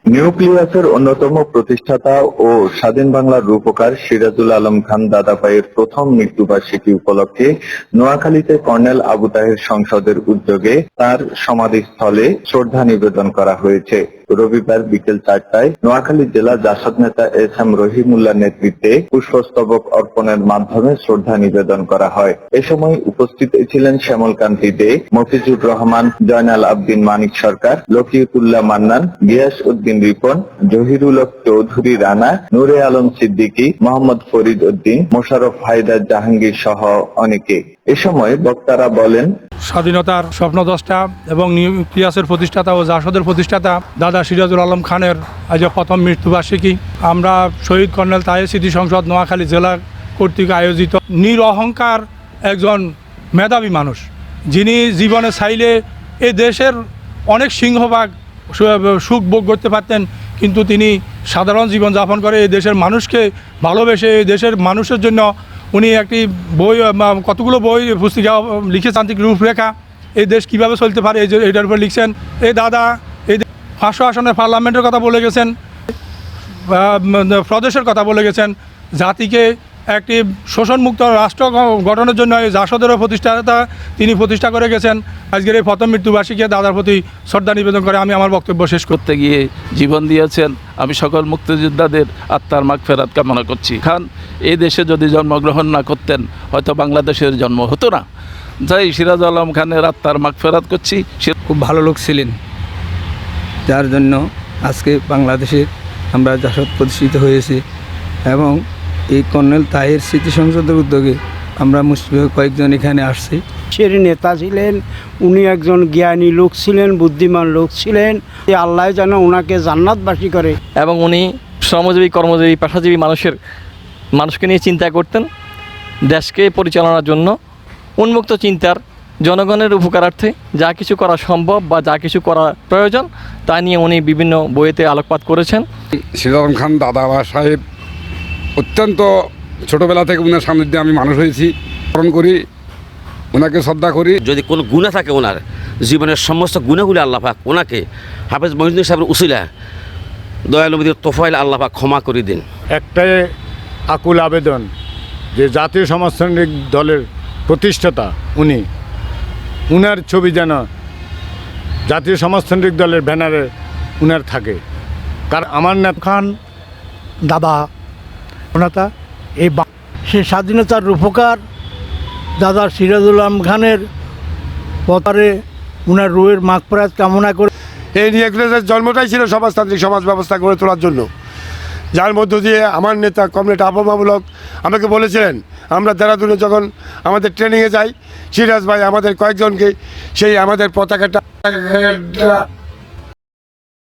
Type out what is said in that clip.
নিউক্লিয়াসের অন্যতম প্রতিষ্ঠাতা ও স্বাধীন বাংলার রূপকার সিরাজুল আলম খান দাদাভাইয়ের প্রথম মৃত্যুবার্ষিকী উপলক্ষে নোয়াখালীতে কর্নেল আবু তাহের সংসদের উদ্যোগে তার সমাধিস্থলে শ্রদ্ধা নিবেদন করা হয়েছে। রবিবার বিকেল 4টায় নোয়াখালী জেলা জাসদ নেতা এস.এম. রহিমুল্লাহ নেতৃত্বে পুষ্পস্তবক অর্পণের মাধ্যমে শ্রদ্ধা নিবেদন করা হয়। এ সময় উপস্থিত ছিলেন শ্যামলকান্তি দে, মফিজুর রহমান, জয়নাল আবদিন মানিক সরকার, লকিয়তুল্লাহ মান্নান, গিয়াস উদ্দিন রিপন, জহিরুল হক চৌধুরী রানা, নূরে আলম সিদ্দিকী, মোহাম্মদ ফরিদ উদ্দিন, মোশাররফ হায়দার জাহাঙ্গীর সহ অনেকে। এ সময় বক্তারা বলেন, স্বাধীনতার স্বপ্নদ্রষ্টা এবং নিউক্লিয়াসের প্রতিষ্ঠাতা ও জাসদের প্রতিষ্ঠাতা দাদা সিরাজুল আলম খানের আজ প্রথম মৃত্যুবার্ষিকী। আমরা শহীদ কর্নেল তাহের স্মৃতি সংসদ নোয়াখালী জেলা কর্তৃক আয়োজিত নিরহংকার একজন মেধাবী মানুষ, যিনি জীবনে চাইলে এই দেশের অনেক সিংহভাগ সুখ ভোগ করতে পারতেন, কিন্তু তিনি সাধারণ জীবনযাপন করে এই দেশের মানুষকে ভালোবেসে এই দেশের মানুষের জন্য উনি একটি বই, কতগুলো বই পুস্তিকা লিখে তান্ত্রিক রূপরেখা, এই দেশ কীভাবে চলতে পারে এইটার উপর লিখছেন। এই দাদা এই 500 আসনের পার্লামেন্টের কথা বলে গেছেন, প্রদেশের কথা বলে গেছেন, জাতিকে একটি শোষণমুক্ত রাষ্ট্র গঠনের জন্য এই জাসদেরও প্রতিষ্ঠাতা তিনি প্রতিষ্ঠা করে গেছেন। আজকের এই প্রথম মৃত্যুবার্ষিকী দাদার প্রতি শ্রদ্ধা নিবেদন করে আমি আমার বক্তব্য শেষ করতে গিয়ে জীবন দিয়েছেন। আমি সকল মুক্তিযোদ্ধাদের আত্মার মাগফিরাত কামনা করছি। খান এই দেশে যদি জন্মগ্রহণ না করতেন হয়তো বাংলাদেশের জন্ম হতো না। যাই সিরাজ আলম খানের আত্মার মাগফিরাত করছি। সে খুব ভালো লোক ছিলেন, যার জন্য আজকে বাংলাদেশে আমরা জাসদ প্রতিষ্ঠিত হয়েছি এবং এই কর্নেল তাহের স্মৃতি সংসদের উদ্যোগে আমরা মুসলিম কয়েকজন এখানে আসছি। দেশের নেতা ছিলেন, উনি একজন জ্ঞানী লোক ছিলেন, বুদ্ধিমান লোক ছিলেন। আল্লাহ যেন ওনাকে জান্নাতবাসী করে। এবং উনি শ্রমজীবী, কর্মজীবী, পেশাজীবী মানুষকে নিয়ে চিন্তা করতেন, দেশকে পরিচালনার জন্য উন্মুক্ত চিন্তার, জনগণের উপকারার্থে যা কিছু করা সম্ভব বা যা কিছু করা প্রয়োজন তা নিয়ে উনি বিভিন্ন বইতে আলোকপাত করেছেন। সিরাজ আলম খান দাদা সাহেব অত্যন্ত ছোটোবেলা থেকে ওনার সান্নিধ্যে আমি মানুষ হয়েছি, স্মরণ করি, ওনাকে শ্রদ্ধা করি। যদি কোনো গুণা থাকে ওনার জীবনের সমস্ত গুণাগুলি আল্লাহ পাক ওনাকে হাফেজ মহিউদ্দিন সাহেবের উসিলা দয়ালু নবীর তোফাইল আল্লাহ পাক ক্ষমা করে দিন। একটাই আকুল আবেদন যে জাতীয় সমাজতান্ত্রিক দলের প্রতিষ্ঠাতা উনি, উনার ছবি যেন জাতীয় সমাজতান্ত্রিক দলের ব্যানারে উনার থাকে। কারণ আমার নেতা খান দাদা ওনাতা এই সে স্বাধীনতার রূপকার দাদা সিরাজুল আলম খানের পতারে উনার রুহের মাগফিরাত কামনা করে এই নিউক্লিয়াসের জন্মটাই ছিল সমাজতান্ত্রিক সমাজ ব্যবস্থা গড়ে তোলার জন্য, যার মধ্য দিয়ে আমার নেতা কমরেড আবু মাহবুব হক আমাকে বলেছিলেন, আমরা দেরাদুনে যখন আমাদের ট্রেনিংয়ে যাই, সিরাজ ভাই আমাদের কয়েকজনকে সেই আমাদের পতাকাটা